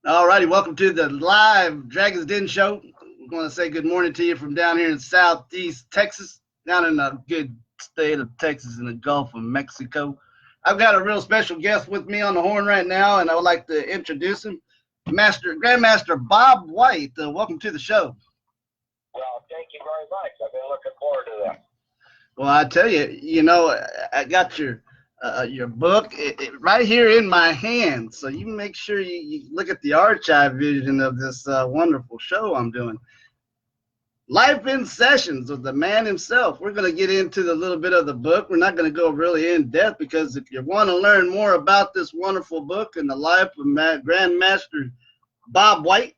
All righty, welcome to the live Dragon's Den show. I want to say good morning to you from down here in Southeast Texas, down in the good state of Texas in the Gulf of Mexico. I've got a real special guest with me on the horn right now, and I would like to introduce him, Grandmaster Bob White. Welcome to the show. Well, thank you very much. I've been looking forward to this. Well, I tell you, I got your book right here in my hand, so you make sure you look at the archive vision of this wonderful show I'm doing. Life in Sessions with the man himself. We're going to get into a little bit of the book. We're not going to go really in depth because if you want to learn more about this wonderful book and the life of Grandmaster Bob White,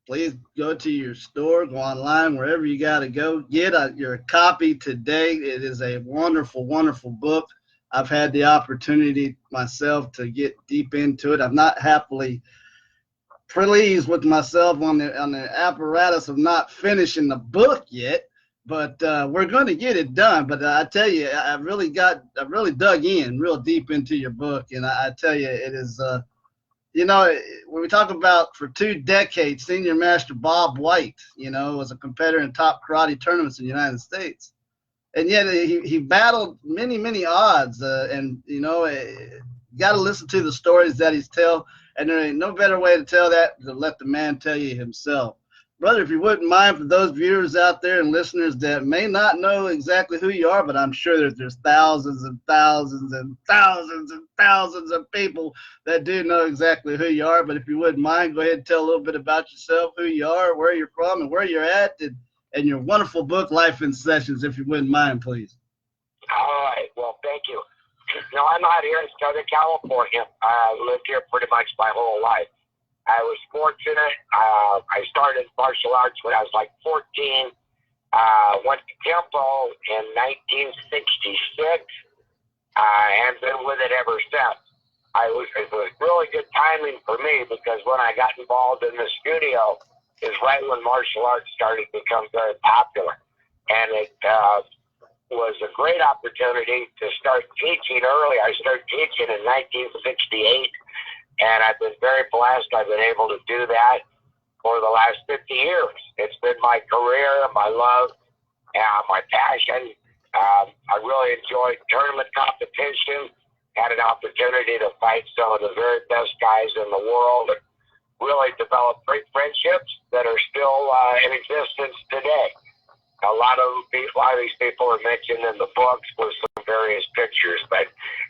please go to your store, go online, wherever you got to go. Get your copy today. It is a wonderful, wonderful book. I've had the opportunity myself to get deep into it. I'm not happily pleased with myself on the apparatus of not finishing the book yet, but we're going to get it done. But I tell you, I really dug in real deep into your book, and I tell you, it is. When we talk about for 2 decades, Senior Master Bob White, was a competitor in top karate tournaments in the United States. And yet he battled many, many odds. Got to listen to the stories that he's tell. And there ain't no better way to tell that than to let the man tell you himself. Brother, if you wouldn't mind, for those viewers out there and listeners that may not know exactly who you are, but I'm sure that there's thousands and thousands and thousands and thousands of people that do know exactly who you are. But if you wouldn't mind, go ahead and tell a little bit about yourself, who you are, where you're from, and where you're at, and your wonderful book, Life in Sessions, if you wouldn't mind, please. All right. Well, thank you. No, I'm out here in Southern California. I lived here pretty much my whole life. I was fortunate. I started martial arts when I was like 14. Went to Temple in 1966 and been with it ever since. It was really good timing for me because when I got involved in the studio is right when martial arts started to become very popular. And it was a great opportunity to start teaching early. I started teaching in 1968. And I've been very blessed. I've been able to do that for the last 50 years. It's been my career, my love, my passion. I really enjoyed tournament competition, had an opportunity to fight some of the very best guys in the world, and really developed great friendships that are still in existence today. A lot of these people are mentioned in the books with some various pictures, but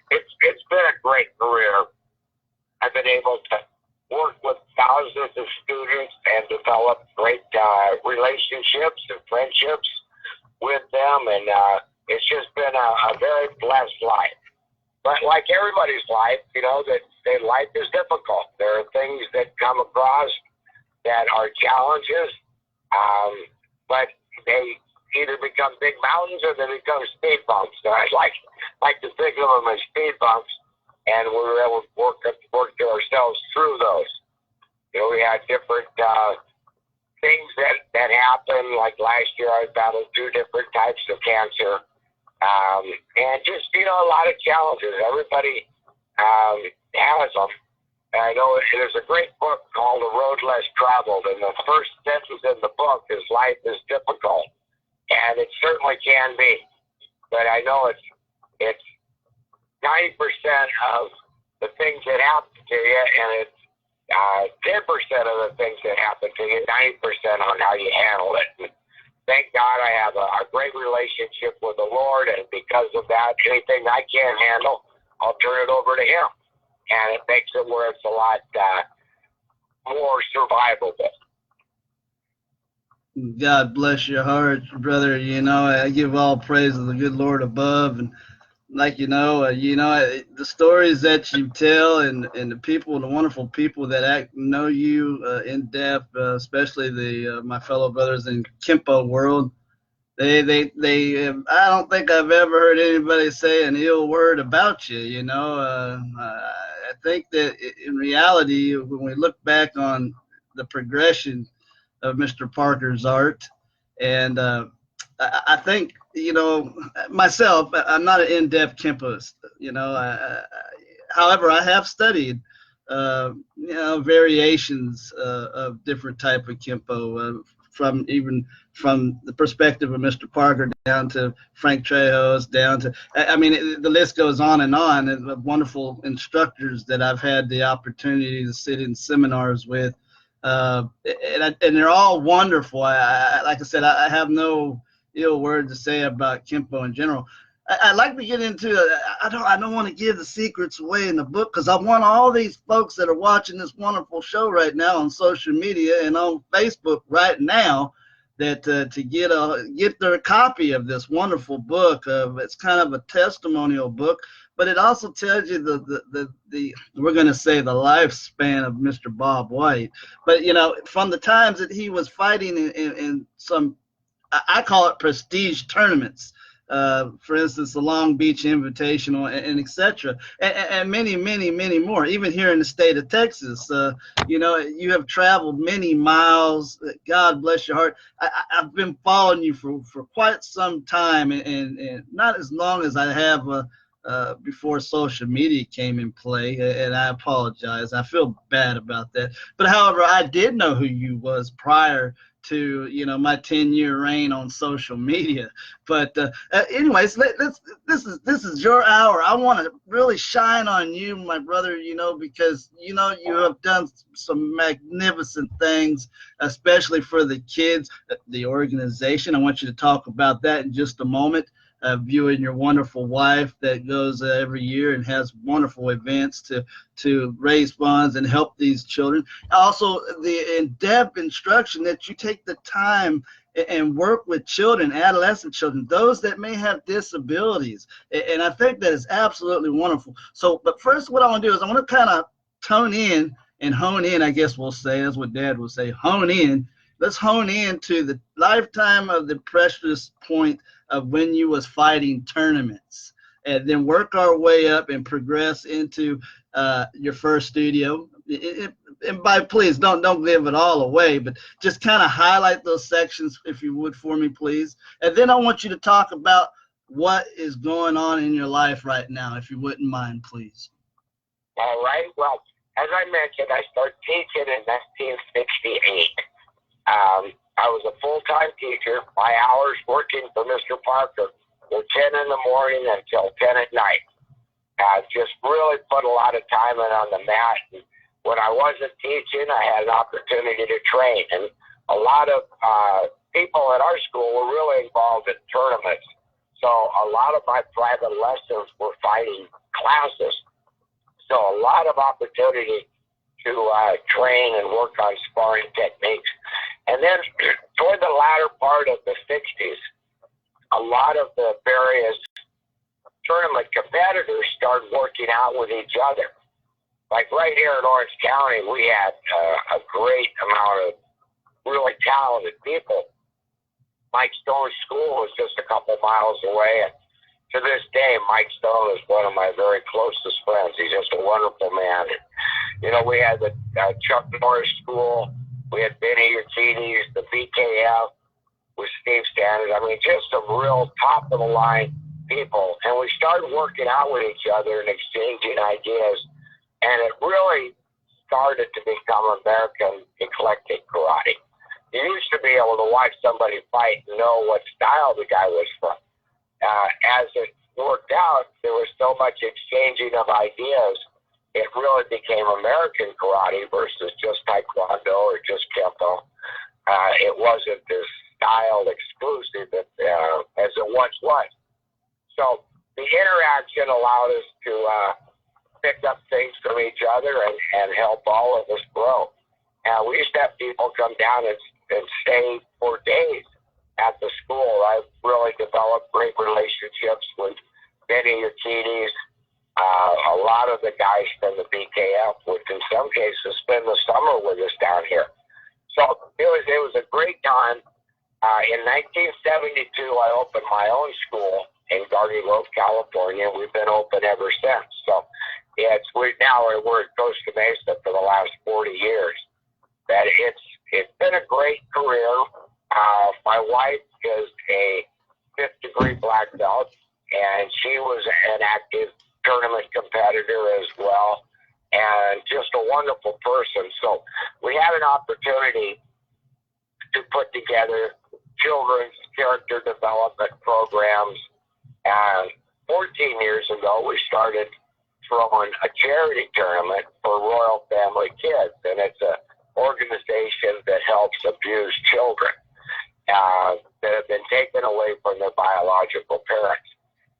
it's been a great career. I've been able to work with thousands of students and develop great relationships and friendships with them, and it's just been a very blessed life. But like everybody's life, that life is difficult. There are things that come across that are challenges, but they either become big mountains or they become speed bumps. And I like to think of them as speed bumps. And we were able to work ourselves through those. We had different things that happened. Like last year, I battled 2 different types of cancer. And just, a lot of challenges. Everybody has them. And I know there's a great book called The Road Less Traveled. And the first sentence in the book is life is difficult. And it certainly can be. But I know it's 90% of the things that happen to you, and it's 10% of the things that happen to you, 90% on how you handle it. And thank God I have a great relationship with the Lord, and because of that, anything I can't handle, I'll turn it over to Him. And it makes it where it's a lot more survivable. God bless your heart, brother. I give all praise to the good Lord above, and the stories that you tell and the people, the wonderful people that know you in depth, especially my fellow brothers in Kempo world, they I don't think I've ever heard anybody say an ill word about you. I think that in reality, when we look back on the progression of Mr. Parker's art, and I think, myself, I'm not an in-depth Kempoist, however, I have studied variations of different type of Kempo, from even from the perspective of Mr. Parker down to Frank Trejos, down to, I mean, the list goes on, and wonderful instructors that I've had the opportunity to sit in seminars with. And they're all wonderful. Like I said, I have no ill word to say about Kempo in general. I'd like to get into. I don't want to give the secrets away in the book, because I want all these folks that are watching this wonderful show right now on social media and on Facebook right now, that to get their copy of this wonderful book. It's kind of a testimonial book, but it also tells you the we're going to say the lifespan of Mr. Bob White. But from the times that he was fighting in some, I call it prestige tournaments. For instance, the Long Beach Invitational, and etc., and many, many, many more. Even here in the state of Texas, you have traveled many miles. God bless your heart. I've been following you for quite some time, and not as long as I have before social media came in play, and I apologize. I feel bad about that. But however, I did know who you was prior to my 10-year reign on social media. But anyways, this is your hour. I want to really shine on you, my brother, because you have done some magnificent things, especially for the kids, the organization. I want you to talk about that in just a moment. You and your wonderful wife that goes every year and has wonderful events to raise funds and help these children. Also, the in-depth instruction that you take the time and work with children, adolescent children, those that may have disabilities. And I think that is absolutely wonderful. So, but first, what I want to do is I want to kind of tone in and hone in, I guess we'll say, that's what Dad would say, hone in. Let's hone in to the lifetime of the precious point of when you was fighting tournaments, and then work our way up and progress into your first studio. And please don't give it all away, but just kind of highlight those sections, if you would, for me, please. And then I want you to talk about what is going on in your life right now, if you wouldn't mind, please. All right. Well, as I mentioned, I started teaching in 1968. I was a full-time teacher, my hours working for Mr. Parker were 10 in the morning until 10 at night. I just really put a lot of time in on the mat. And when I wasn't teaching, I had an opportunity to train. And a lot of people at our school were really involved in tournaments. So a lot of my private lessons were fighting classes. So a lot of opportunity to train and work on sparring techniques. And then toward the latter part of the 60s, a lot of the various tournament competitors started working out with each other. Like right here in Orange County, we had a great amount of really talented people. Mike Stone's school was just a couple miles away, and to this day, Mike Stone is one of my very closest friends. He's just a wonderful man. And, we had the Chuck Norris School. We had Benny Urquides, the BKF with Steve Standard. I mean, just some real top-of-the-line people. And we started working out with each other and exchanging ideas. And it really started to become American eclectic karate. You used to be able to watch somebody fight and know what style the guy was from. As it worked out, there was so much exchanging of ideas, it really became American karate versus just Taekwondo or just Kempo. It wasn't this style exclusive as it once was. So the interaction allowed us to pick up things from each other and help all of us grow. We used to have people come down and stay for days at the school. I've really developed great relationships with Benny Urquides, a lot of the guys from the BKF, which in some cases spend the summer with us down here. So it was a great time. In 1972, I opened my own school in Garden Grove, California. We've been open ever since. So we're at Costa Mesa for the last 40 years. That it's been a great career. My wife is a 5th-degree black belt, and she was an active tournament competitor as well. and just a wonderful person. So we had an opportunity to put together children's character development programs. And 14 years ago, we started throwing a charity tournament for Royal Family Kids, and it's an organization that helps abused children that have been taken away from their biological parents.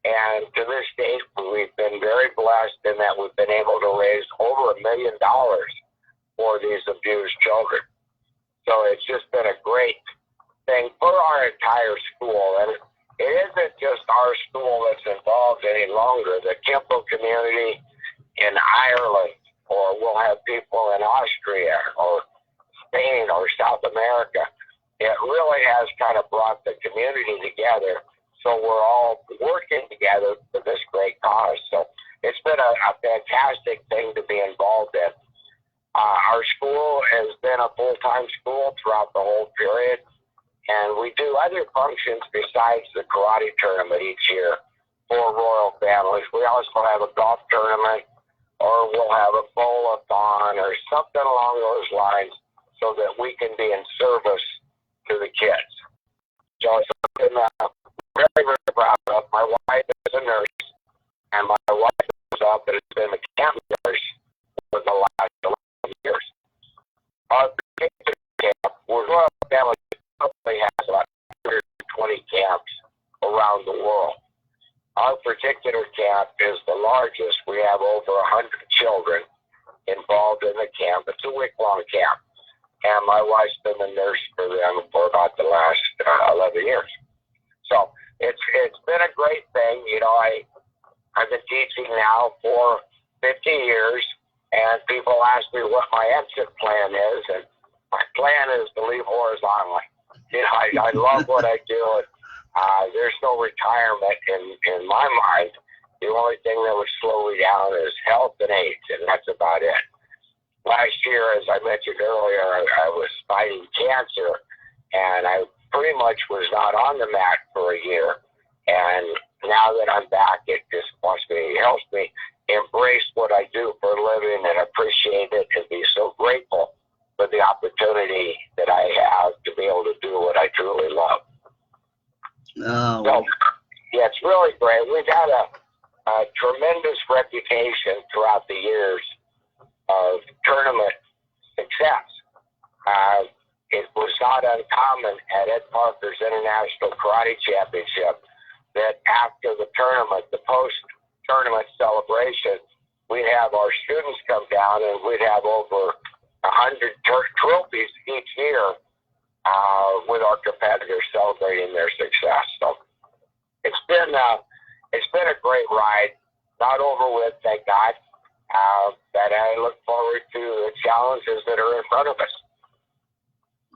And to this date, we've been very blessed in that we've been able to raise over $1 million for these abused children. So it's just been a great thing for our entire school. And it isn't just our school that's involved any longer. The Temple community in Ireland, or we'll have people in Austria or Spain or South America. It really has kind of brought the community together. So we're all working together for this great cause. So it's been a fantastic thing to be involved in. Our school has been a full-time school throughout the whole period, and we do other functions besides the karate tournament each year for royal families. We also have a golf tournament, or we'll have a bowl-a-thon or something along those lines so that we can be in service to the kids. So it's something very, very proud of. My wife is a nurse, and my wife is up and has been a camp nurse for the last 11 years. Our particular camp, Royal Family probably has about 120 camps around the world. Our particular camp is the largest. We have over 100 children involved in the camp. It's a week-long camp. And my wife's been the nurse for them for about the last 11 years. So it's been a great thing. You know, I've been teaching now for 50 years, and people ask me what my exit plan is, and my plan is to leave horizontally. You know, I love what I do. There's no retirement in my mind. The only thing that would slow me down is health and age, and that's about it. Last year, as I mentioned earlier, I was fighting cancer, and I pretty much was not on the mat for a year. And now that I'm back, it just helps me embrace what I do for a living and appreciate it and be so grateful for the opportunity that I have to be able to do what I truly love. Oh. So, yeah, it's really great. We've had a tremendous reputation throughout the years of tournament success. It was not uncommon at Ed Parker's International Karate Championship that after the tournament, the post-tournament celebration, we'd have our students come down and we'd have over 100 trophies each year with our competitors celebrating their success. So it's been a great ride. Not over with, thank God. But I look forward to the challenges that are in front of us.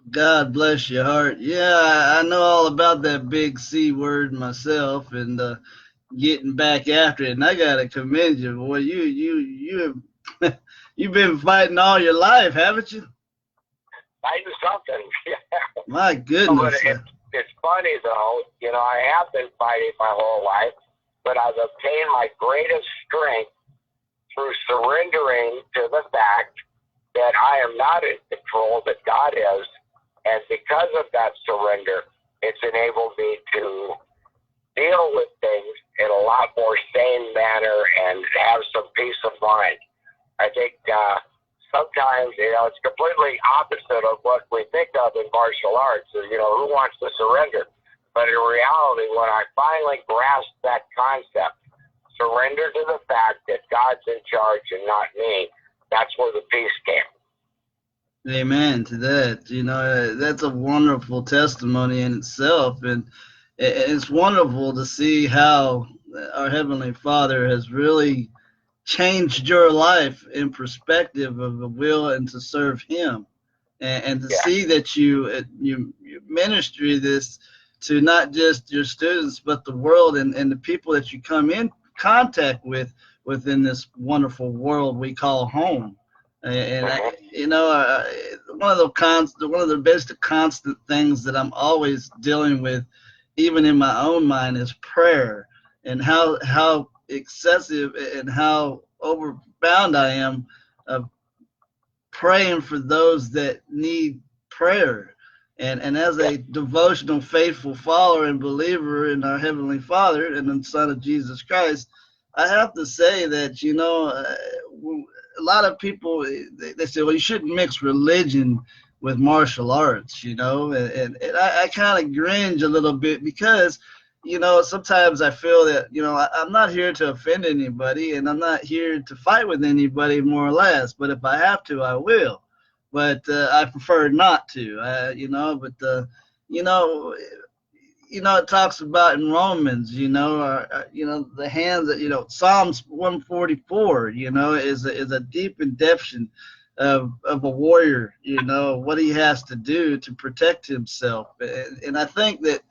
God bless your heart. Yeah, I know all about that big C word myself, and getting back after it. And I gotta commend you, boy. You've been fighting all your life, haven't you? Fighting something. My goodness. It's funny though. You know, I have been fighting my whole life, but I've obtained my greatest strength through surrendering to the fact that I am not in control, that God is. And because of that surrender, it's enabled me to deal with things in a lot more sane manner and have some peace of mind. I think sometimes, you know, it's completely opposite of what we think of in martial arts. You know, who wants to surrender? But in reality, when I finally grasped that concept, surrender to the fact that God's in charge and not me, that's where the peace came. Amen to that. You know, that's a wonderful testimony in itself, and it's wonderful to see how our Heavenly Father has really changed your life in perspective of the will and to serve Him, and to see that you ministry this to not just your students but the world and the people that you come in contact with within this wonderful world we call home. And you know, one of the best constant things that I'm always dealing with, even in my own mind, is prayer, and how excessive and how overbound I am of praying for those that need prayer. And as a devotional, faithful follower and believer in our Heavenly Father and the Son of Jesus Christ, I have to say that, a lot of people, they say, well, you shouldn't mix religion with martial arts, and I kind of cringe a little bit because, sometimes I feel that, I'm not here to offend anybody and I'm not here to fight with anybody, more or less. But if I have to, I will. But I prefer not to, you know, it talks about in Romans, the hands that, Psalms 144, is a deep redemption of a warrior, what he has to do to protect himself. And I think that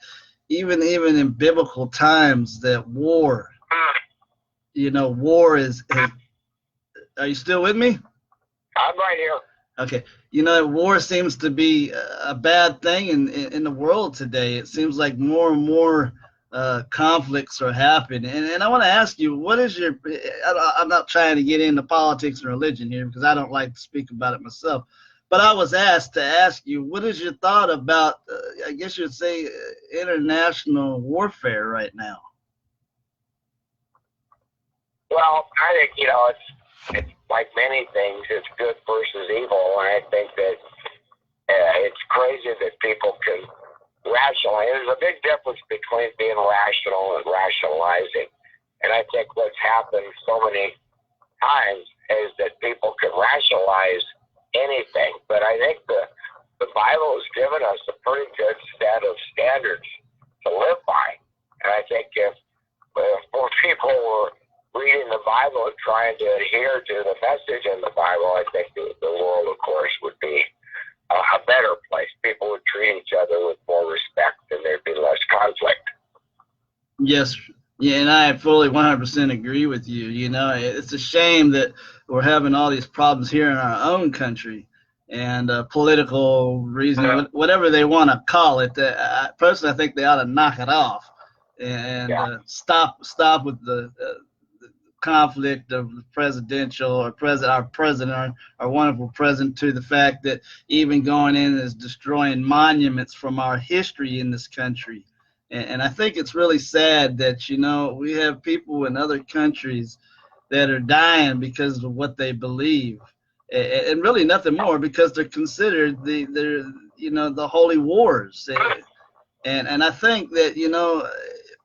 even in biblical times, that war, war is, are you still with me? I'm right here. Okay. War seems to be a bad thing in the world today. It seems like more and more conflicts are happening. And I want to ask you, what is your, I'm not trying to get into politics and religion here because I don't like to speak about it myself. But I was asked to ask you, what is your thought about, I guess you'd say, international warfare right now? Well, I think, it's like many things, it's good versus evil. And I think that it's crazy that people can rationalize. There's a big difference between being rational and rationalizing. And I think what's happened so many times is that people can rationalize anything. But I think the Bible has given us a pretty good set of standards to live by. And I think if more people were reading the Bible and trying to adhere to the message in the Bible, I think the world, of course, would be a better place. People would treat each other with more respect and there'd be less conflict. Yes. Yeah, and I fully 100% agree with you. It's a shame that we're having all these problems here in our own country and political reasons, whatever they want to call it. Personally, I think they ought to knock it off and stop with the conflict of the presidential or our president, our wonderful president, to the fact that even going in is destroying monuments from our history in this country. And I think it's really sad that, we have people in other countries that are dying because of what they believe, and really nothing more because they're considered the holy wars. And I think that,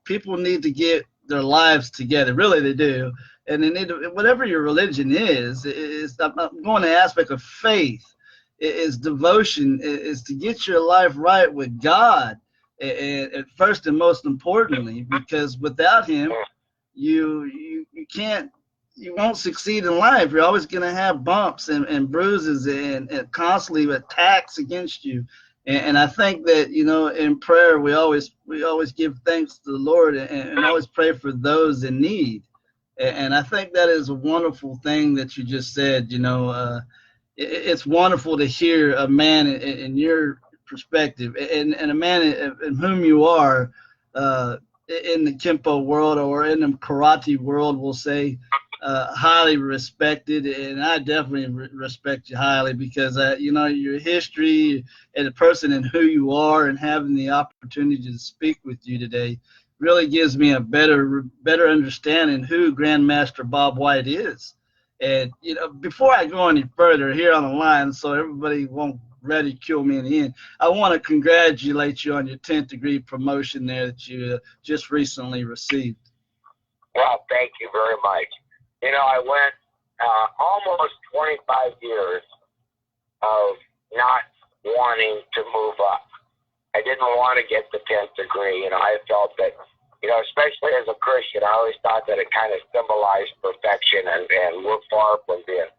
people need to get their lives together. Really, they do. And they need to, whatever your religion is I'm going to the aspect of faith, is devotion, is to get your life right with God, and first and most importantly, because without Him, you won't succeed in life. You're always going to have bumps and bruises and constantly attacks against you. And I think that, in prayer, we always give thanks to the Lord and always pray for those in need. And I think that is a wonderful thing that you just said. It's wonderful to hear a man in your perspective and a man in whom you are in the Kempo world or in the karate world, we'll say, highly respected. And I definitely respect you highly because, your history and the person and who you are, and having the opportunity to speak with you today really gives me a better understanding who Grandmaster Bob White is. And, before I go any further here on the line, so everybody won't ridicule me in the end, I want to congratulate you on your 10th degree promotion there that you just recently received. Well, thank you very much. I went almost 25 years of not wanting to move up. I didn't want to get the 10th degree. I felt that, especially as a Christian, I always thought that it kind of symbolized perfection, and we're far from being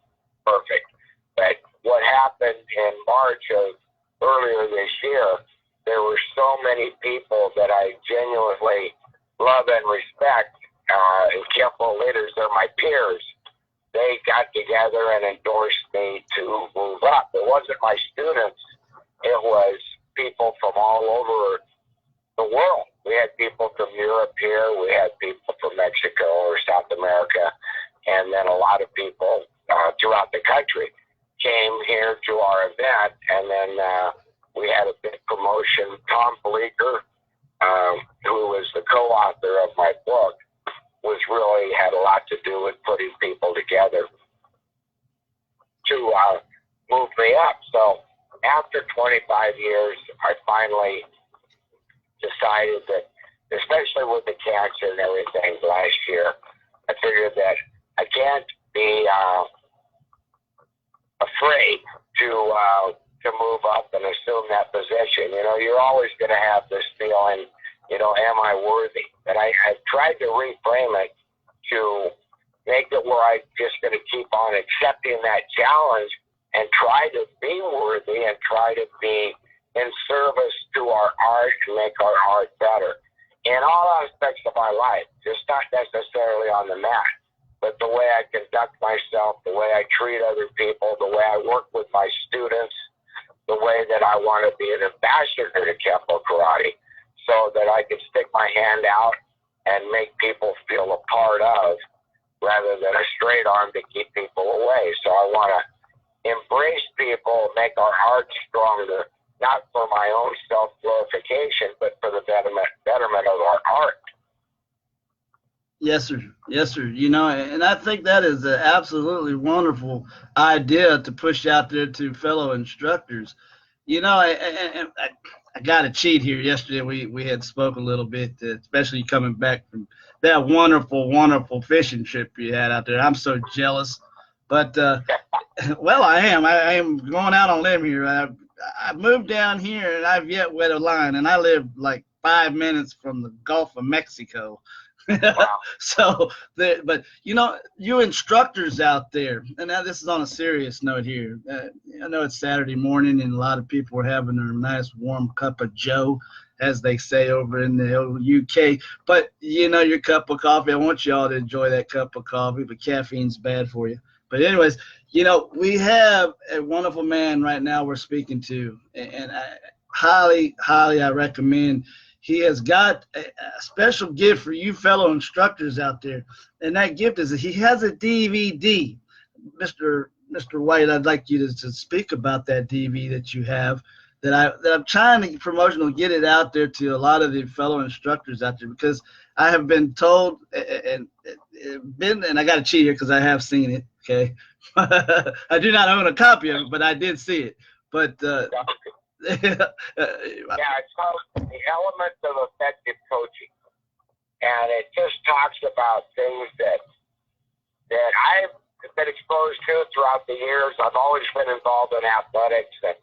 perfect. But what happened in March of earlier this year, there were so many people that I genuinely love and respect, and Kempo leaders, they're my peers. They got together and endorsed me to move up. It wasn't my students. It was people from all over the world. We had people from Europe here. We had people from Mexico or South America, and then a lot of people throughout the country. came here to our event, and then we had a big promotion. Tom Bleecker, who was the co-author of my book, had a lot to do with putting people together to move me up. So after 25 years, I finally decided that, especially with the cancer and everything last year, I figured that I can't be afraid to move up and assume that position. You know, you're always going to have this feeling, you know, am I worthy? But I've tried to reframe it to make it where I'm just going to keep on accepting that challenge and try to be worthy and try to be in service to our art and make our art better in all aspects of my life, just not necessarily on the mat, but the way I conduct myself, the way I treat other people, the way I work with my students, the way that I want to be an ambassador to Kempo Karate so that I can stick my hand out and make people feel a part of rather than a straight arm to keep people away. So I want to embrace people, make our art stronger, not for my own self-glorification, but for the betterment of our art. Yes, sir. Yes, sir. You know, and I think that is an absolutely wonderful idea to push out there to fellow instructors. You know, I got to cheat here. Yesterday we had spoke a little bit, especially coming back from that wonderful, wonderful fishing trip you had out there. I'm so jealous. But, well, I am going out on a limb here. I moved down here, and I've yet wet a line, and I live like 5 minutes from the Gulf of Mexico. Wow. So, but you know, you instructors out there, and now this is on a serious note here. I know it's Saturday morning, and a lot of people are having a nice warm cup of Joe, as they say over in the old UK. But you know, your cup of coffee. I want you all to enjoy that cup of coffee, but caffeine's bad for you. But anyways, you know, we have a wonderful man right now we're speaking to, and I highly I recommend. He has got a special gift for you fellow instructors out there, and that gift is that he has a DVD. Mr. White, I'd like you to speak about that DVD that you have. That I'm trying to promotional get it out there to a lot of the fellow instructors out there, because I have been told and I got to cheat here because I have seen it. Okay, I do not own a copy of it, but I did see it. But yeah, it's called The Elements of Effective Coaching. And it just talks about things that I've been exposed to throughout the years. I've always been involved in athletics, and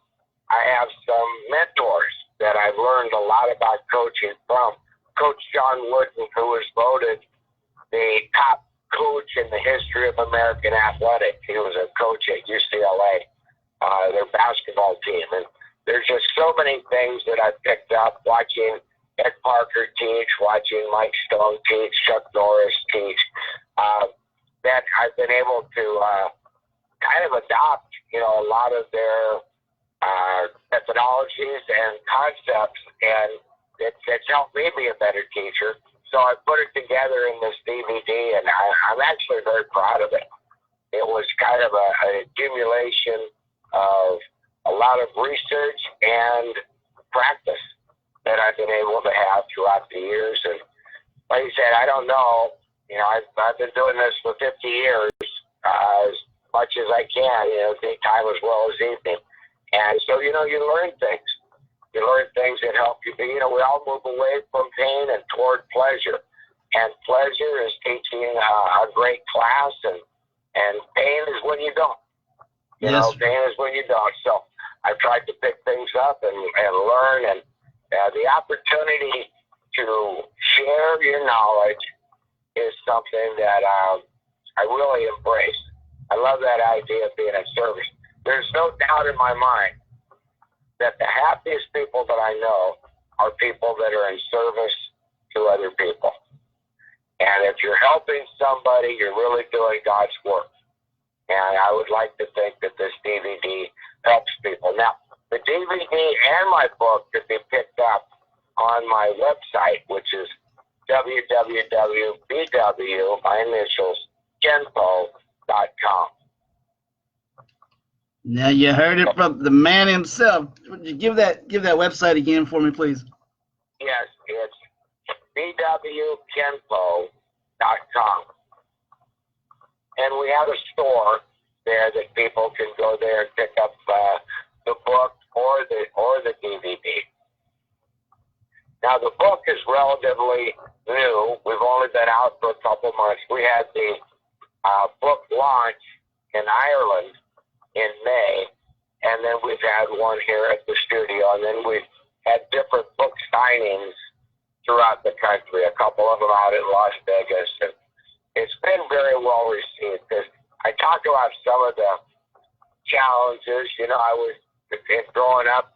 I have some mentors that I've learned a lot about coaching from. Coach John Wooden, who was voted the top coach in the history of American athletics. He was a coach at UCLA, their basketball team. And there's just so many things that I've picked up watching Ed Parker teach, watching Mike Stone teach, Chuck Norris teach, that I've been able to kind of adopt, you know, a lot of their methodologies and concepts, and it's helped me be a better teacher. So I put it together in this DVD, and I'm actually very proud of it. It was kind of an accumulation of a lot of research and practice that I've been able to have throughout the years. And like you said, I don't know, you know, I've been doing this for 50 years, as much as I can, you know, daytime as well as evening. And so, you know, you learn things. You learn things that help you be, you know, we all move away from pain and toward pleasure. And pleasure is teaching a great class, and pain is when you don't. You know, pain is when you don't. So I've tried to pick things up and learn, and the opportunity to share your knowledge is something that I really embrace. I love that idea of being of service. There's no doubt in my mind that the happiest people that I know are people that are in service to other people. And if you're helping somebody, you're really doing God's work. And I would like to think that this DVD helps people. Now, the DVD and my book could be picked up on my website, which is www.bw, my initials, Kempo.com. Now you heard it from the man himself. Would you give that website again for me, please? Yes, it's bwkinfo.com. And we have a store there that people can go there and pick up the book or the DVD. Now the book is relatively new. We've only been out for a couple months. We had the book launch in Ireland in May, and then we've had one here at the studio, and then we've had different book signings throughout the country, a couple of them out in Las Vegas, and it's been very well received because I talk about some of the challenges. You know, I was growing up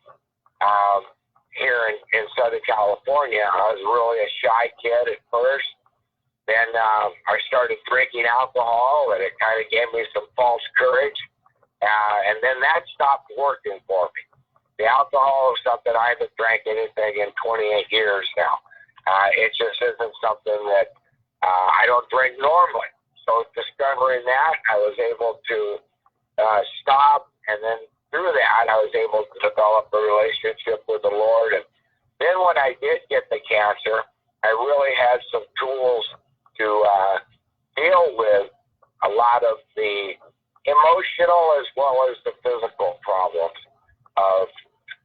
here in Southern California. I was really a shy kid at first. Then I started drinking alcohol, and it kind of gave me some false courage. And then that stopped working for me. The alcohol is something I haven't drank anything in 28 years now. It just isn't something that I don't drink normally. So discovering that, I was able to stop, and then through that, I was able to develop a relationship with the Lord. And then when I did get the cancer, I really had some tools to deal with a lot of the emotional as well as the physical problems of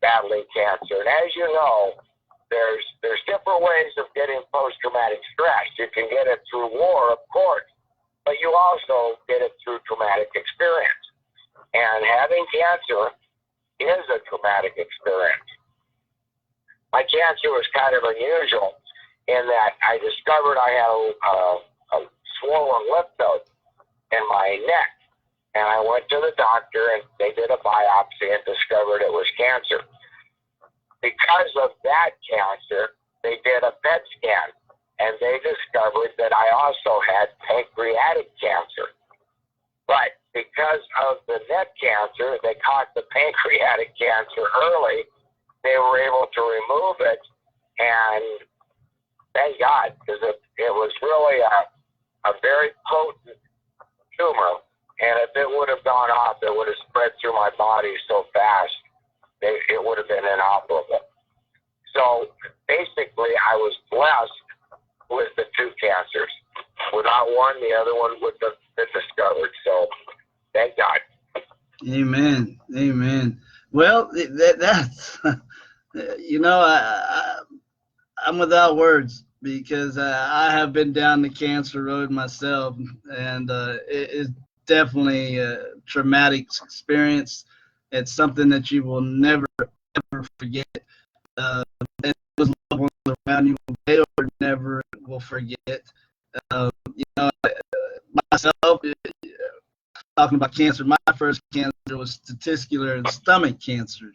battling cancer. And as you know, there's different ways of getting post-traumatic stress. You can get it through war, of course, but you also get it through traumatic experience. And having cancer is a traumatic experience. My cancer was kind of unusual in that I discovered I had a swollen lymph node in my neck. And I went to the doctor, and they did a biopsy and discovered it was cancer. Because of that cancer, they did a PET scan, and they discovered that I also had pancreatic cancer. But because of the neck cancer, they caught the pancreatic cancer early. They were able to remove it, and thank God, because it was really a very potent tumor. And if it would have gone off, it would have spread through my body so fast, it would have been inoperable. So basically, I was blessed with the two cancers. Without one, the other one would have been discovered. So thank God. Amen. Amen. Well, that's, you know, I'm without words because I have been down the cancer road myself, and it's definitely a traumatic experience. It's something that you will never, ever forget. And those loved ones around you they or never will forget. You know, myself, talking about cancer, my first cancer was testicular stomach cancer.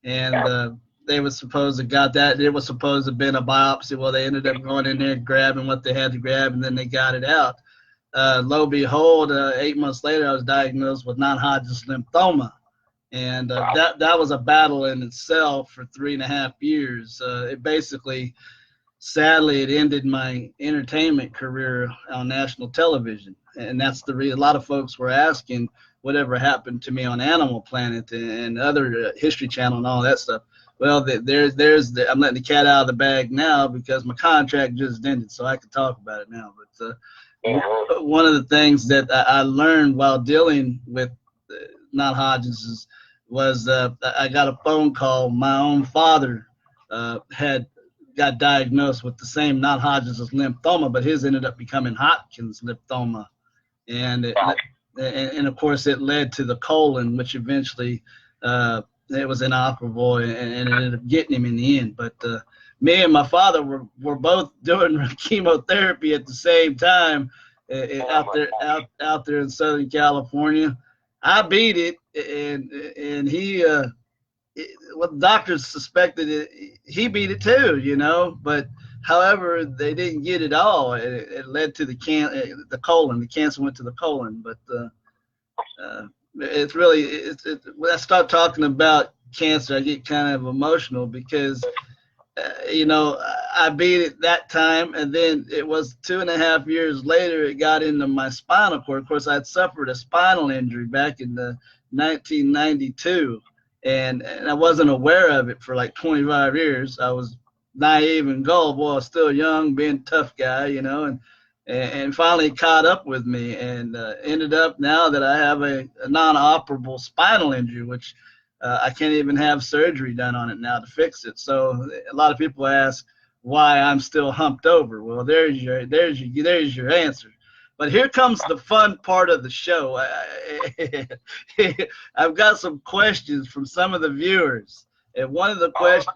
And they were supposed to got that. It was supposed to have been a biopsy. Well, they ended up going in there grabbing what they had to grab, and then they got it out. Lo and behold, 8 months later, I was diagnosed with non-Hodgkin's lymphoma. And that was a battle in itself for 3.5 years. It basically, sadly, it ended my entertainment career on national television. And that's the reason a lot of folks were asking whatever happened to me on Animal Planet and other History Channel and all that stuff. Well, I'm letting the cat out of the bag now because my contract just ended, so I can talk about it now. But one of the things that I learned while dealing with non-Hodgkin's was I got a phone call. My own father got diagnosed with the same non-Hodgkin's lymphoma, but his ended up becoming Hodgkin's lymphoma, and of course it led to the colon, which eventually it was inoperable, and it ended up getting him in the end. But me and my father were both doing chemotherapy at the same time out there in Southern California. I beat it, and he what the doctors suspected he beat it too, you know. But however, they didn't get it all. It led to the colon. The cancer went to the colon. But it's really when I start talking about cancer, I get kind of emotional because you know, I beat it that time, and then it was 2.5 years later, it got into my spinal cord. Of course, I'd suffered a spinal injury back in the 1992, and I wasn't aware of it for like 25 years. I was naive and gullible. I was still young, being a tough guy, and finally caught up with me, and ended up now that I have a non-operable spinal injury, which I can't even have surgery done on it now to fix it. So a lot of people ask why I'm still humped over. Well, there's your answer. But here comes the fun part of the show. I've got some questions from some of the viewers, and one of the questions.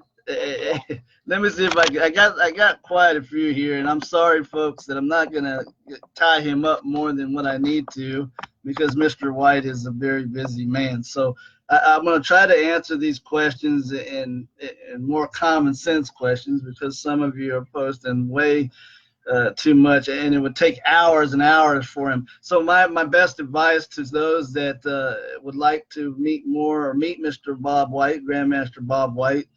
Let me see if I got quite a few here, and I'm sorry, folks, that I'm not gonna tie him up more than what I need to, because Mr. White is a very busy man. So I'm gonna try to answer these questions in more common sense questions, because some of you are posting way too much, and it would take hours and hours for him. So my best advice to those that would like to meet more or meet Mr. Bob White, Grandmaster Bob White,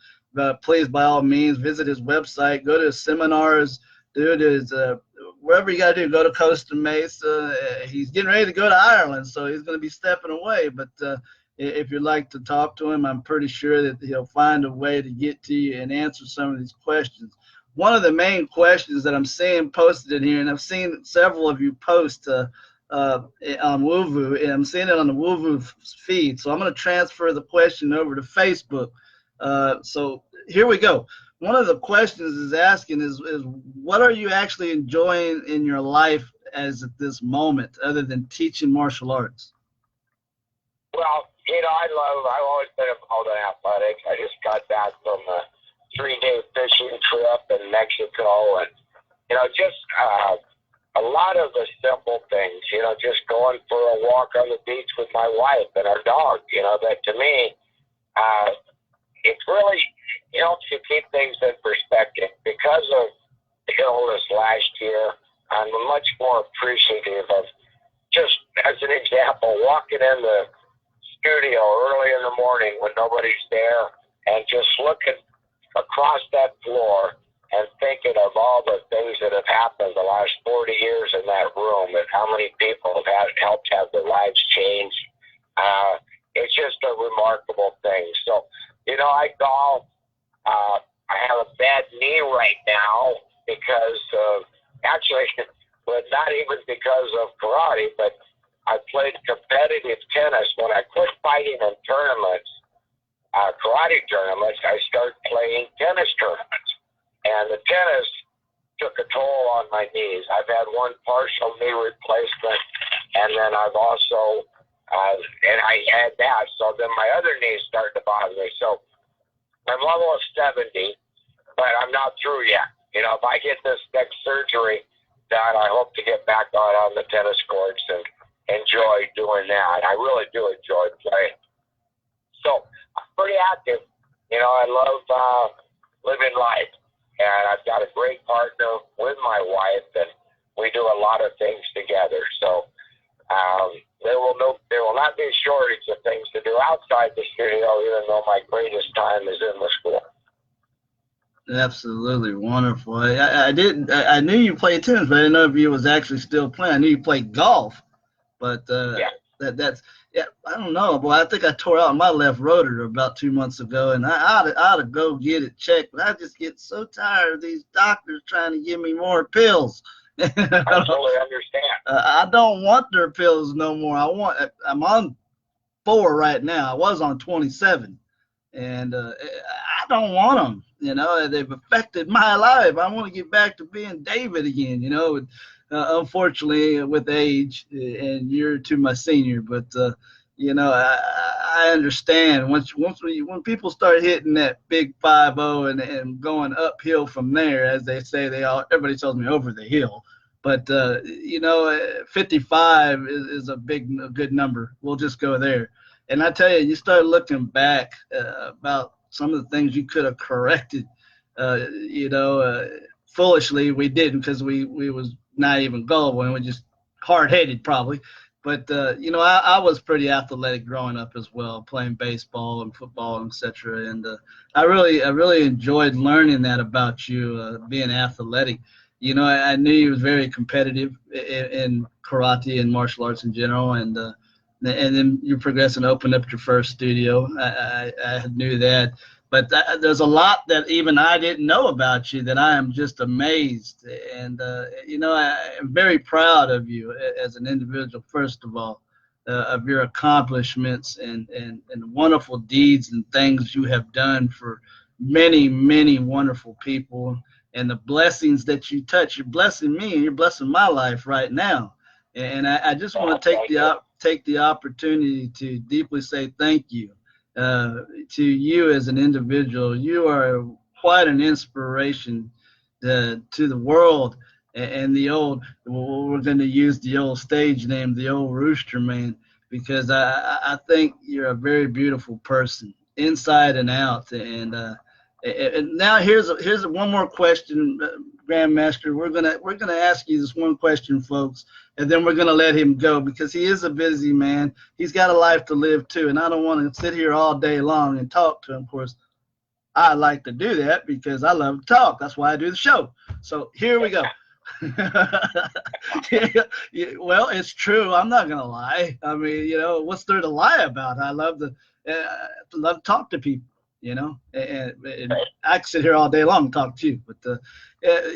please, by all means, visit his website, go to his seminars, do his wherever you got to do. Go to Costa Mesa. He's getting ready to go to Ireland, so he's going to be stepping away. But if you'd like to talk to him, I'm pretty sure that he'll find a way to get to you and answer some of these questions. One of the main questions that I'm seeing posted in here, and I've seen several of you post on WooVoo, and I'm seeing it on the WooVoo feed. So I'm going to transfer the question over to Facebook. So here we go. One of the questions is asking is what are you actually enjoying in your life as at this moment, other than teaching martial arts? Well, I've always been involved in athletics. I just got back from a 3-day fishing trip in Mexico, and, just a lot of the simple things, just going for a walk on the beach with my wife and our dog, that to me, it's really helps you keep things in perspective. Because of the illness last year, I'm much more appreciative of, just as an example, walking in the studio early in the morning when nobody's there and just looking across that floor and thinking of all the things that have happened the last 40 years in that room and how many people have helped have their lives changed. It's just a remarkable thing. So, I golf. I have a bad knee right now because of, actually, but not even because of karate, but I played competitive tennis. When I quit fighting in tournaments, karate tournaments, I started playing tennis tournaments. And the tennis took a toll on my knees. I've had one partial knee replacement, and then I've also, and I had that, so then my other knees started to bother me. So I'm level of 70, but I'm not through yet. If I get this next surgery done, I hope to get back on the tennis courts and enjoy doing that. I really do enjoy playing. So I'm pretty active. I love living life, and I've got a great partner with my wife, and we do a lot of things together. So there will not be a shortage of things to do outside the studio, even though my greatest time is in the school. Absolutely wonderful. I knew you played tennis, but I didn't know if you was actually still playing. I knew you played golf, but yeah. I don't know, boy. I think I tore out my left rotor about 2 months ago, and I ought to go get it checked. But I just get so tired of these doctors trying to give me more pills. I totally understand. I don't want their pills no more. I'm on 4 right now. I was on 27, and I don't want them. They've affected my life. I want to get back to being David again. Unfortunately, with age, and you're to my senior, but I understand when people start hitting that big 5-0 and going uphill from there, as they say, everybody tells me over the hill. But 55 is a good number. We'll just go there. And I tell you, you start looking back about some of the things you could have corrected. Foolishly we didn't, because we was not even gullible, and we just hard-headed probably. But I was pretty athletic growing up as well, playing baseball and football, etc. And I really enjoyed learning that about you, being athletic. I knew you was very competitive in karate and martial arts in general, and and then you progressed and opened up your first studio. I knew that, but there's a lot that even I didn't know about you that I am just amazed. And I am very proud of you as an individual. First of all, of your accomplishments and wonderful deeds and things you have done for many, many wonderful people, and the blessings that you touch. You're blessing me, and you're blessing my life right now. And I just want to take the opportunity to deeply say thank you to you as an individual. You are quite an inspiration to the world. And the old, we're going to use the old stage name, the old Rooster Man, because I think you're a very beautiful person, inside and out. And now here's one more question, Grandmaster. We're gonna ask you this one question, folks, and then we're gonna let him go because he is a busy man. He's got a life to live too, and I don't want to sit here all day long and talk to him. Of course, I like to do that because I love to talk. That's why I do the show. So here we go. Well, it's true. I'm not gonna lie. I mean, what's there to lie about? I love to talk to people. And I could sit here all day long and talk to you. But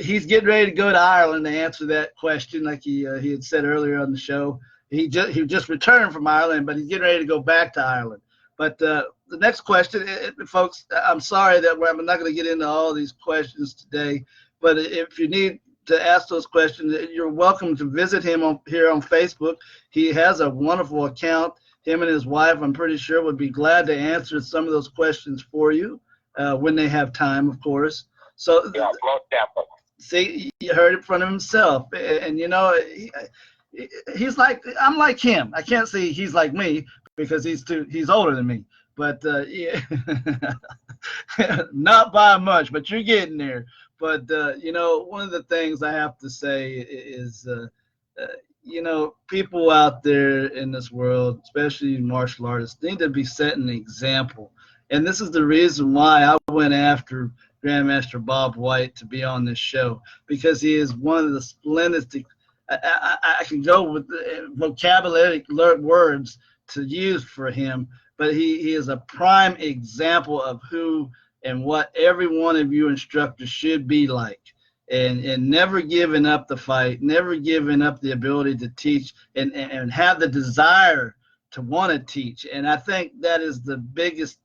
he's getting ready to go to Ireland to answer that question, like he had said earlier on the show. He just returned from Ireland, but he's getting ready to go back to Ireland. But the next question, folks, I'm sorry that I'm not going to get into all these questions today. But if you need to ask those questions, you're welcome to visit him here on Facebook. He has a wonderful account. Him and his wife, I'm pretty sure, would be glad to answer some of those questions for you when they have time, of course. So, yeah, most definitely. See, you heard it from himself, and he's like, I'm like him. I can't say he's like me because he's older than me, but yeah, not by much. But you're getting there. But one of the things I have to say is. People out there in this world, especially martial artists, need to be setting an example. And this is the reason why I went after Grandmaster Bob White to be on this show, because he is one of the splendid. I can go with vocabulary words to use for him, but he is a prime example of who and what every one of you instructors should be like. And never giving up the fight, never giving up the ability to teach and have the desire to want to teach. And I think that is the biggest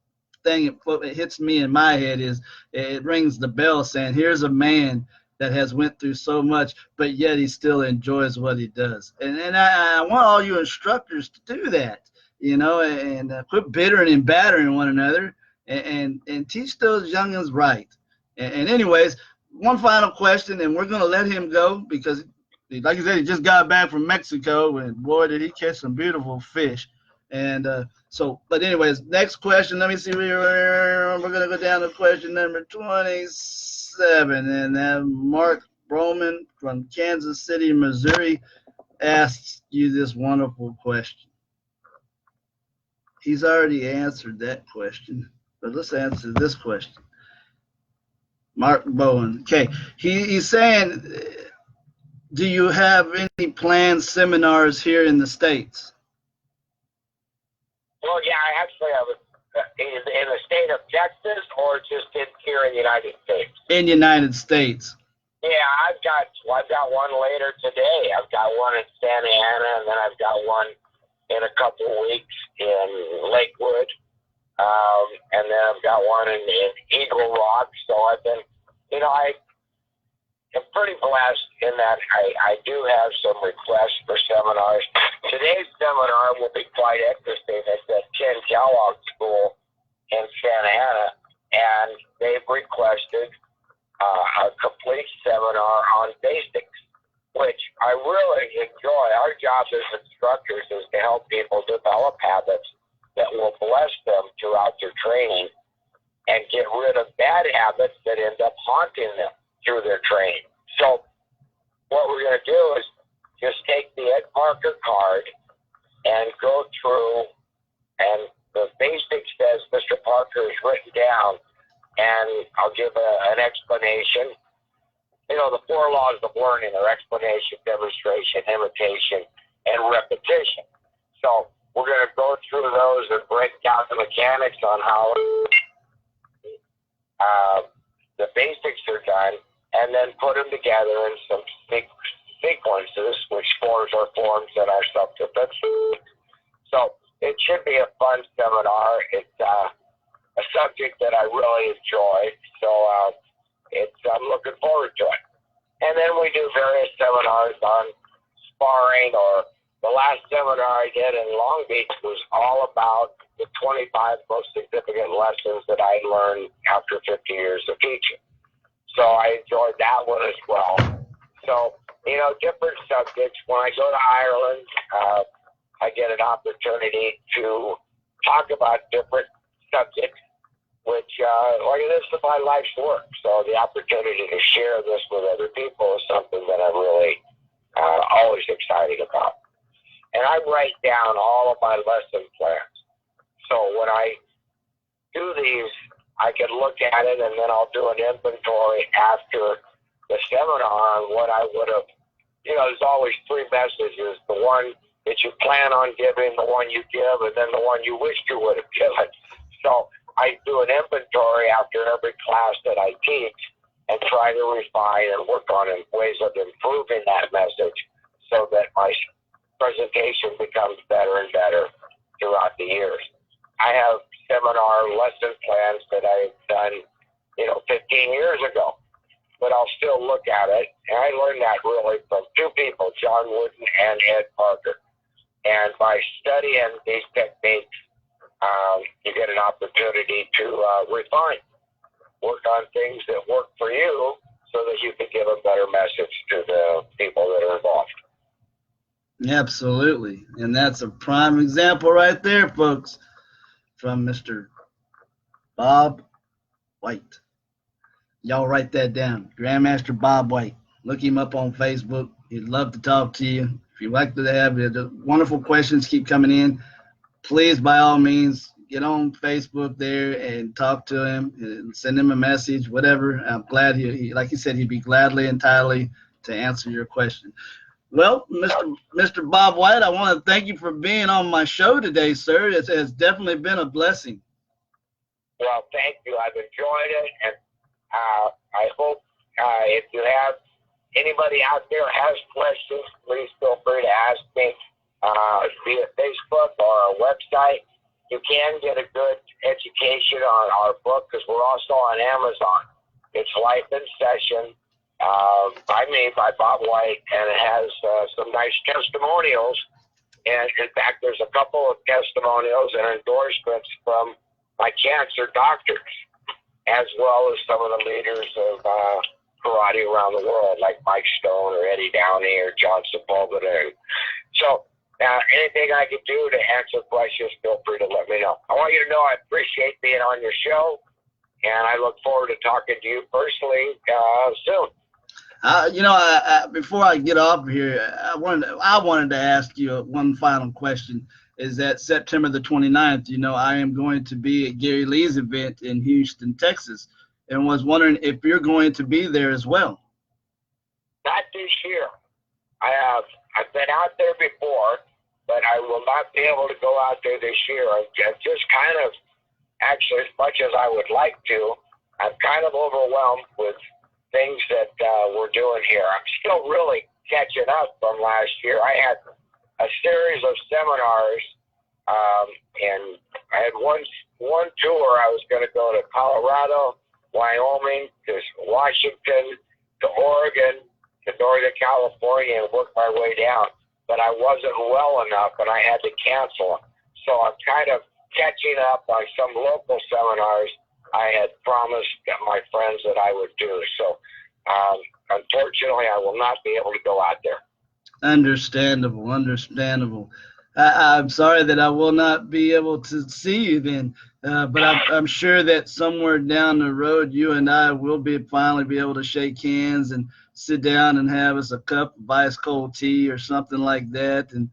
thing. It hits me in my head is it rings the bell saying, here's a man that has went through so much, but yet he still enjoys what he does. And I want all you instructors to do that, and quit bittering and battering one another and teach those youngins right. And anyways, one final question, and we're going to let him go because, like I said, he just got back from Mexico, and boy, did he catch some beautiful fish. And but anyways, next question. Let me see. We're going to go down to question number 27, and Mark Broman from Kansas City, Missouri, asks you this wonderful question. He's already answered that question, but let's answer this question. Mark Bowen. Okay. He's saying, do you have any planned seminars here in the States? Well, yeah, I actually have in the state of Texas or just here in the United States? In the United States. Yeah, I've got one later today. I've got one in Santa Ana, and then I've got one in a couple of weeks in Lakewood. And then I've got one in Eagle Rock. So I've been, I am pretty blessed in that I do have some requests for seminars. Today's seminar will be quite interesting. It's at Ken Kellogg School in Santa Ana, and they've requested a complete seminar on basics, which I really enjoy. Our job as instructors is to help people develop habits that will bless them throughout their training and get rid of bad habits that end up haunting them through their training. So what we're going to do is just take the Ed Parker card and go through, and the basics as Mr. Parker has written down, and I'll give an explanation. The 4 laws of learning are explanation, demonstration, imitation, and repetition. So we're going to go through those and break down the mechanics on how the basics are done, and then put them together in some sequences, which scores are forms in our subsequent. So it should be a fun seminar. It's a subject that I really enjoy, so I'm looking forward to it. And then we do various seminars on sparring, or the last seminar I did in Long Beach was all about the 25 most significant lessons that I learned after 50 years of teaching. So I enjoyed that one as well. So, different subjects. When I go to Ireland, I get an opportunity to talk about different subjects, which, this is my life's work. So the opportunity to share this with other people is something that I'm really always excited about. And I write down all of my lesson plans. So when I do these, I can look at it, and then I'll do an inventory after the seminar on what I would have. There's always three messages: the one that you plan on giving, the one you give, and then the one you wish you would have given. So I do an inventory after every class that I teach and try to refine and work on ways of improving that message so that my presentation becomes better and better throughout the years. I have seminar lesson plans that I've done, 15 years ago, but I'll still look at it. And I learned that really from two people, John Wooden and Ed Parker. And by studying these techniques, you get an opportunity to refine, work on things that work for you so that you can give a better message to the people that are involved. Absolutely. And that's a prime example right there, folks, from Mr. Bob White. Y'all write that down. Grandmaster Bob White. Look him up on Facebook. He'd love to talk to you. If you'd like to have the wonderful questions keep coming in, please, by all means, get on Facebook there and talk to him and send him a message, whatever. I'm glad he like he said, he'd be gladly and entirely to answer your question. Well, Mr. Bob White, I want to thank you for being on my show today, sir. It has definitely been a blessing. Well, thank you. I've enjoyed it, and I hope if you have anybody out there has questions, please feel free to ask me via Facebook or our website. You can get a good education on our book because we're also on Amazon. It's Life in Session. By me, by Bob White, and it has some nice testimonials. And in fact, there's a couple of testimonials and endorsements from my cancer doctors, as well as some of the leaders of karate around the world, like Mike Stone or Eddie Downey or John Sepulveda. So anything I can do to answer questions, feel free to let me know. I want you to know I appreciate being on your show, and I look forward to talking to you personally soon. Before I get off here, I wanted to ask you one final question. Is that September the 29th, I am going to be at Gary Lee's event in Houston, Texas, and was wondering if you're going to be there as well. Not this year. I've been out there before, but I will not be able to go out there this year. I'm just kind of, actually, as much as I would like to, I'm kind of overwhelmed with things that we're doing here. I'm still really catching up from last year. I had a series of seminars, and I had one tour. I was going to go to Colorado, Wyoming, to Washington, to Oregon, to Northern California, and work my way down. But I wasn't well enough, and I had to cancel them. So I'm kind of catching up on some local seminars I had promised my friends that I would do. So, unfortunately, I will not be able to go out there. Understandable. I'm sorry that I will not be able to see you then, but I'm sure that somewhere down the road, you and I will finally be able to shake hands and sit down and have us a cup of ice cold tea or something like that, and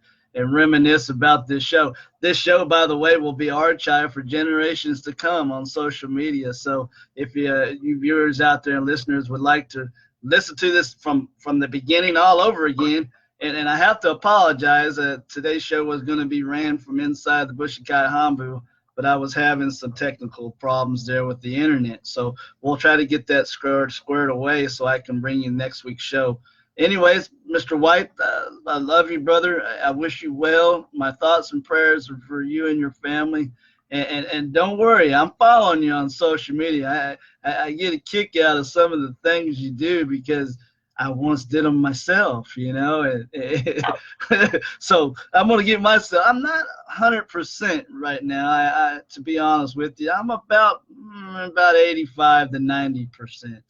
reminisce about this show. This show, by the way, will be archived for generations to come on social media. So if you viewers out there and listeners would like to listen to this from the beginning all over again And I have to apologize. Today's show was going to be ran from inside the Bushikai Hambu, but I was having some technical problems there with the internet. So we'll try to get that squared away so I can bring you next week's show. Anyways, Mr. White, I love you, brother. I wish you well. My thoughts and prayers are for you and your family. And don't worry, I'm following you on social media. I get a kick out of some of the things you do because I once did them myself, you know. So I'm going to give myself, I'm not 100% right now, I to be honest with you. I'm about 85 to 90%.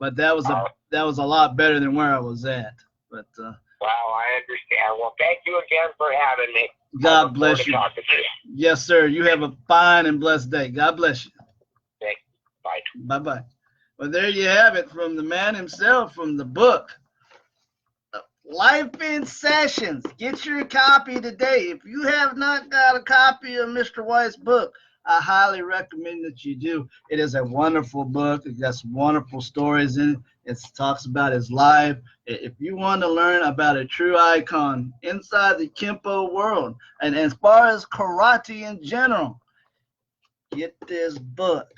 But that was a lot better than where I was at. But wow, I understand. Well, thank you again for having me. God bless you. Yes, sir. You have a fine and blessed day. God bless you. Thanks. Bye. Bye-bye. Well, there you have it from the man himself, from the book, Life in Sessions. Get your copy today. If you have not got a copy of Mr. White's book, I highly recommend that you do. It is a wonderful book. It got some wonderful stories in it. It talks about his life. If you want to learn about a true icon inside the Kempo world, and as far as karate in general, get this book.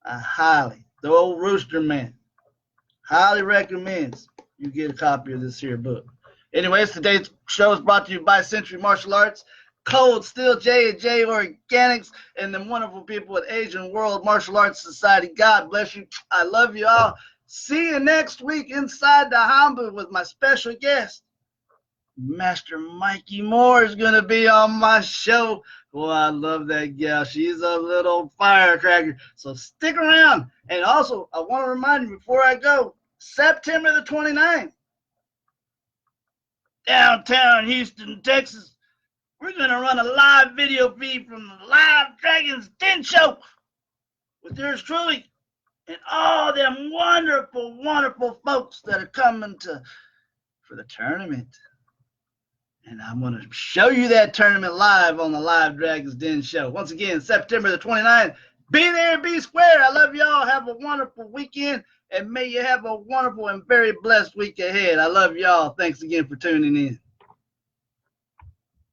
The old Rooster Man, highly recommends you get a copy of this here book. Anyways, today's show is brought to you by Century Martial Arts, Cold Steel J&J Organics, and the wonderful people at Asian World Martial Arts Society. God bless you. I love you all. See you next week inside the Hambu with my special guest. Master Mikey Moore is going to be on my show. Well, I love that gal. She's a little firecracker. So stick around. And also, I want to remind you before I go, September the 29th, downtown Houston, Texas, we're going to run a live video feed from the Live Dragons Den Show with yours truly and all them wonderful, wonderful folks that are coming for the tournament. And I'm going to show you that tournament live on the Live Dragons Den Show. Once again, September the 29th. Be there, be square. I love y'all. Have a wonderful weekend. And may you have a wonderful and very blessed week ahead. I love y'all. Thanks again for tuning in.